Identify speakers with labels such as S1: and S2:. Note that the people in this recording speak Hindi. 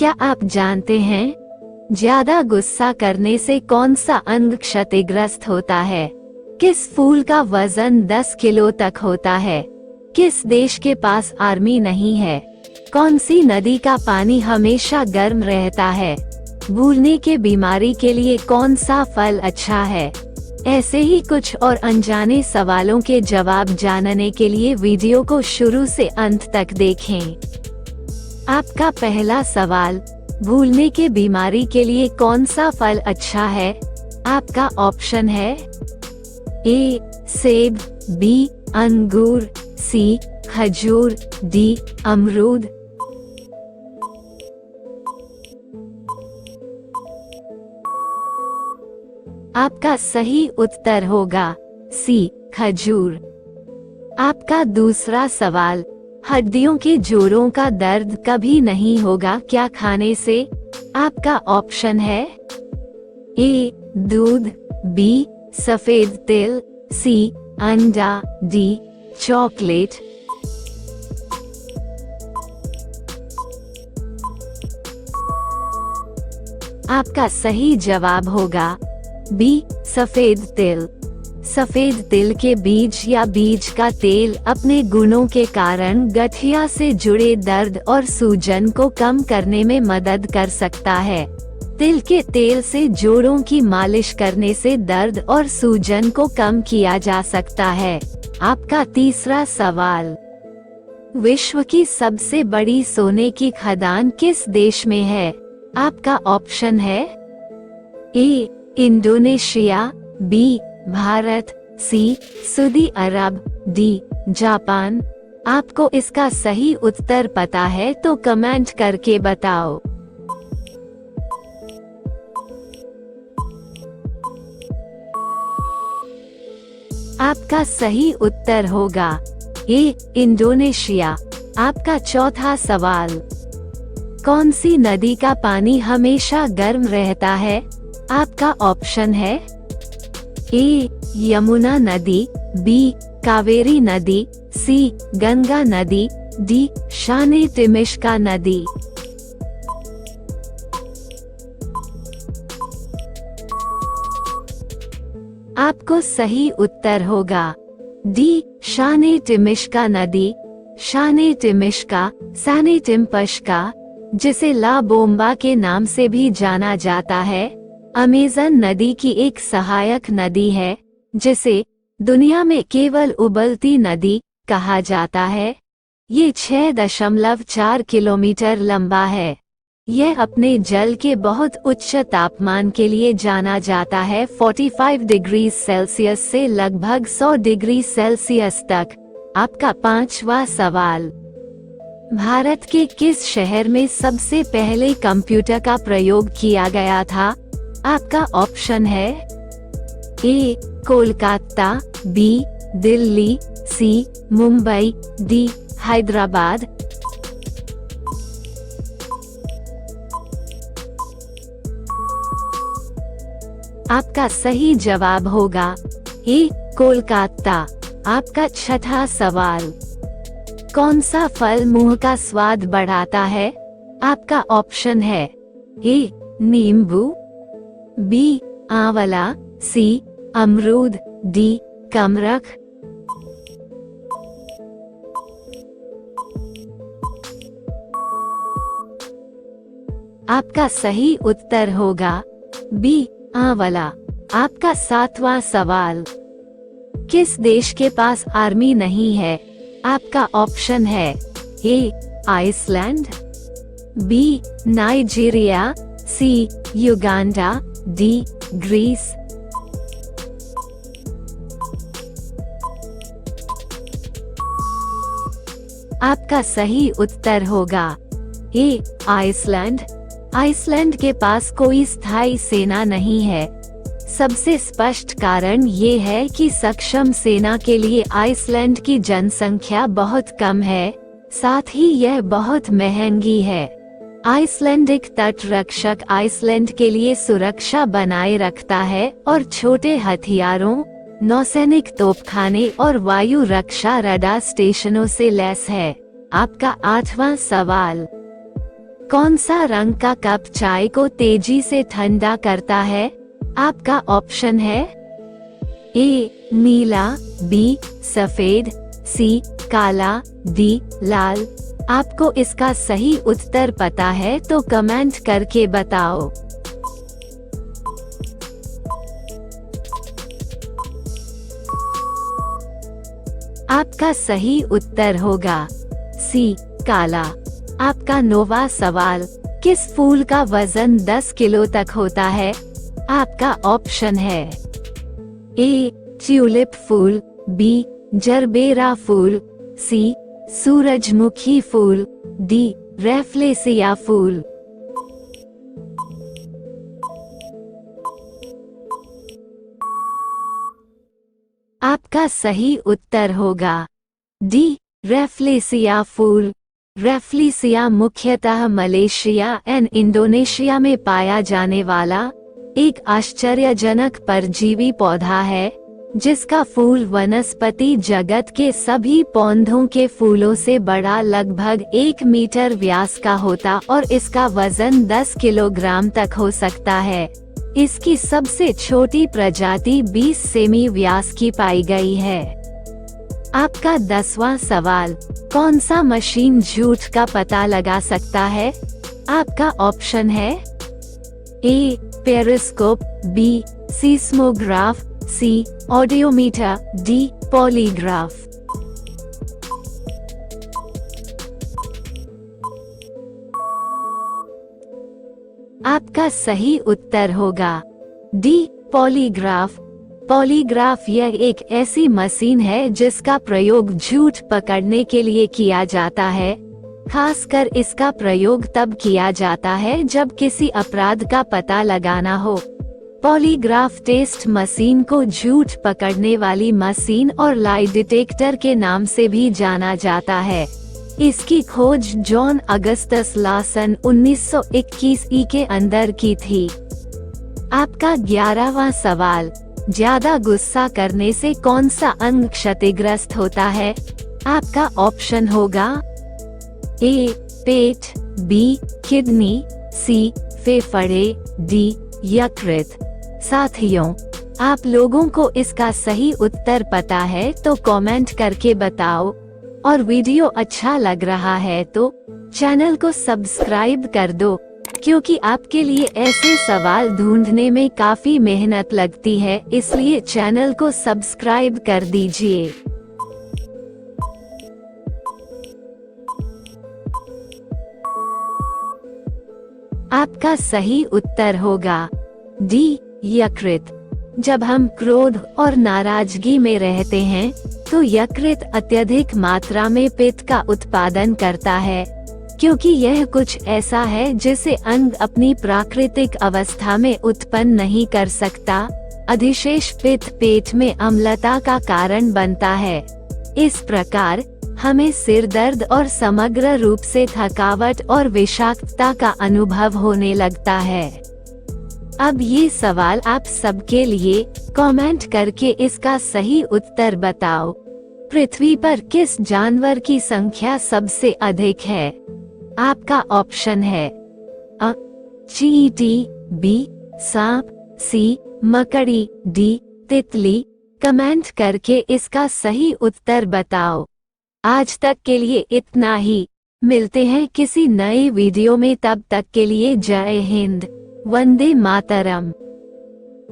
S1: क्या आप जानते हैं ज्यादा गुस्सा करने से कौन सा अंग क्षतिग्रस्त होता है? किस फूल का वजन 10 किलो तक होता है? किस देश के पास आर्मी नहीं है? कौन सी नदी का पानी हमेशा गर्म रहता है? भूलने के बीमारी के लिए कौन सा फल अच्छा है? ऐसे ही कुछ और अनजाने सवालों के जवाब जानने के लिए वीडियो को शुरू से अंत तक देखें। आपका पहला सवाल, भूलने के बीमारी के लिए कौन सा फल अच्छा है? आपका ऑप्शन है ए सेब, बी अंगूर, सी खजूर, डी अमरूद। आपका सही उत्तर होगा सी खजूर। आपका दूसरा सवाल, हड्डियों के जोड़ों का दर्द कभी नहीं होगा क्या खाने से? आपका ऑप्शन है ए दूध, बी सफेद तिल, सी अंडा, डी चॉकलेट। आपका सही जवाब होगा बी सफेद तिल। सफेद तिल के बीज या बीज का तेल अपने गुणों के कारण गठिया से जुड़े दर्द और सूजन को कम करने में मदद कर सकता है। तिल के तेल से जोड़ों की मालिश करने से दर्द और सूजन को कम किया जा सकता है। आपका तीसरा सवाल, विश्व की सबसे बड़ी सोने की खदान किस देश में है? आपका ऑप्शन है A Indonesia, B Bharat, C Saudi Arab, D Japan. आपको इसका सही उत्तर पता है तो कमेंट करके बताओ। आपका सही उत्तर होगा ए इंडोनेशिया। आपका चौथा सवाल, कौन सी नदी का पानी हमेशा गर्म रहता है? आपका ऑप्शन है ए यमुना नदी, बी कावेरी नदी, सी गंगा नदी, डी शाने तिमिश्का नदी। आपको सही उत्तर होगा डी शाने तिमिश्का नदी। शाने तिमिश्का, साने टिम्पश्का, जिसे ला बोम्बा के नाम से भी जाना जाता है, अमेज़न नदी की एक सहायक नदी है जिसे दुनिया में केवल उबलती नदी कहा जाता है। ये 6.4 किलोमीटर लंबा है। यह अपने जल के बहुत उच्च तापमान के लिए जाना जाता है, 45 डिग्री सेल्सियस से लगभग 100 डिग्री सेल्सियस तक। आपका पांचवा सवाल, भारत के किस शहर में सबसे पहले कंप्यूटर का प्रयोग किया गया था? आपका ऑप्शन है ए कोलकाता, बी दिल्ली, सी मुंबई, डी हैदराबाद। आपका सही जवाब होगा ए कोलकाता। आपका छठा सवाल, कौन सा फल मुंह का स्वाद बढ़ाता है? आपका ऑप्शन है ए नींबू, बी आंवला, सी अमरूद, डी कमरख। आपका सही उत्तर होगा बी आंवला। आपका सातवां सवाल, किस देश के पास आर्मी नहीं है? आपका ऑप्शन है ए आइसलैंड, बी नाइजीरिया, सी युगांडा, डी ग्रीस। आपका सही उत्तर होगा ए आइसलैंड। आइसलैंड के पास कोई स्थायी सेना नहीं है। सबसे स्पष्ट कारण ये है कि सक्षम सेना के लिए आइसलैंड की जनसंख्या बहुत कम है, साथ ही यह बहुत महंगी है। आइसलैंडिक तट रक्षक आइसलैंड के लिए सुरक्षा बनाए रखता है और छोटे हथियारों, नौसैनिक तोपखाने और वायु रक्षा रडार स्टेशनों से लैस है। आपका आठवां सवाल, कौन सा रंग का कप चाय को तेजी से ठंडा करता है? आपका ऑप्शन है ए नीला, बी सफेद, सी काला, डी लाल। आपको इसका सही उत्तर पता है तो कमेंट करके बताओ। आपका सही उत्तर होगा सी काला। आपका नौवां सवाल, किस फूल का वजन 10 किलो तक होता है? आपका ऑप्शन है ए ट्यूलिप फूल, बी जरबेरा फूल, सी सूरजमुखी फूल, डी रैफ्लेसिया फूल। आपका सही उत्तर होगा डी रैफ्लेसिया फूल। रैफ्लेसिया मुख्यतः मलेशिया एवं इंडोनेशिया में पाया जाने वाला एक आश्चर्यजनक परजीवी पौधा है, जिसका फूल वनस्पति जगत के सभी पौधों के फूलों से बड़ा, लगभग 1 मीटर व्यास का होता और इसका वजन 10 किलोग्राम तक हो सकता है। इसकी सबसे छोटी प्रजाति 20 सेमी व्यास की पाई गई है। आपका 10वां सवाल, कौन सा मशीन झूठ का पता लगा सकता है? आपका ऑप्शन है ए पेरिस्कोप, बी सीस्मोग्राफ, सी ऑडियोमीटर, डी पॉलीग्राफ। आपका सही उत्तर होगा डी पॉलीग्राफ। पॉलीग्राफ यह एक ऐसी मशीन है जिसका प्रयोग झूठ पकड़ने के लिए किया जाता है। खासकर इसका प्रयोग तब किया जाता है जब किसी अपराध का पता लगाना हो। पॉलीग्राफ टेस्ट मशीन को झूठ पकड़ने वाली मशीन और लाई डिटेक्टर के नाम से भी जाना जाता है। इसकी खोज जॉन अगस्टस लॉसन 1921 ई के अंदर की थी। आपका 11वां सवाल, ज्यादा गुस्सा करने से कौन सा अंग क्षतिग्रस्त होता है? आपका ऑप्शन होगा ए पेट, बी किडनी, सी फेफड़े, डी यकृत। साथियों, आप लोगों को इसका सही उत्तर पता है तो कमेंट करके बताओ, और वीडियो अच्छा लग रहा है तो चैनल को सब्सक्राइब कर दो, क्योंकि आपके लिए ऐसे सवाल ढूंढने में काफी मेहनत लगती है, इसलिए चैनल को सब्सक्राइब कर दीजिए। आपका सही उत्तर होगा डी यकृत। जब हम क्रोध और नाराजगी में रहते हैं तो यकृत अत्यधिक मात्रा में पित्त का उत्पादन करता है, क्योंकि यह कुछ ऐसा है जिसे अंग अपनी प्राकृतिक अवस्था में उत्पन्न नहीं कर सकता। अधिशेष पित्त पेट में अम्लता का कारण बनता है। इस प्रकार हमें सिर दर्द और समग्र रूप से थकावट और विषाक्तता का अनुभव होने लगता है। अब ये सवाल आप सबके लिए, कमेंट करके इसका सही उत्तर बताओ। पृथ्वी पर किस जानवर की संख्या सबसे अधिक है? आपका ऑप्शन है अ चींटी, बी सांप, सी मकड़ी, डी तितली। कमेंट करके इसका सही उत्तर बताओ। आज तक के लिए इतना ही। मिलते हैं किसी नए वीडियो में, तब तक के लिए जय हिंद, वंदे मातरम।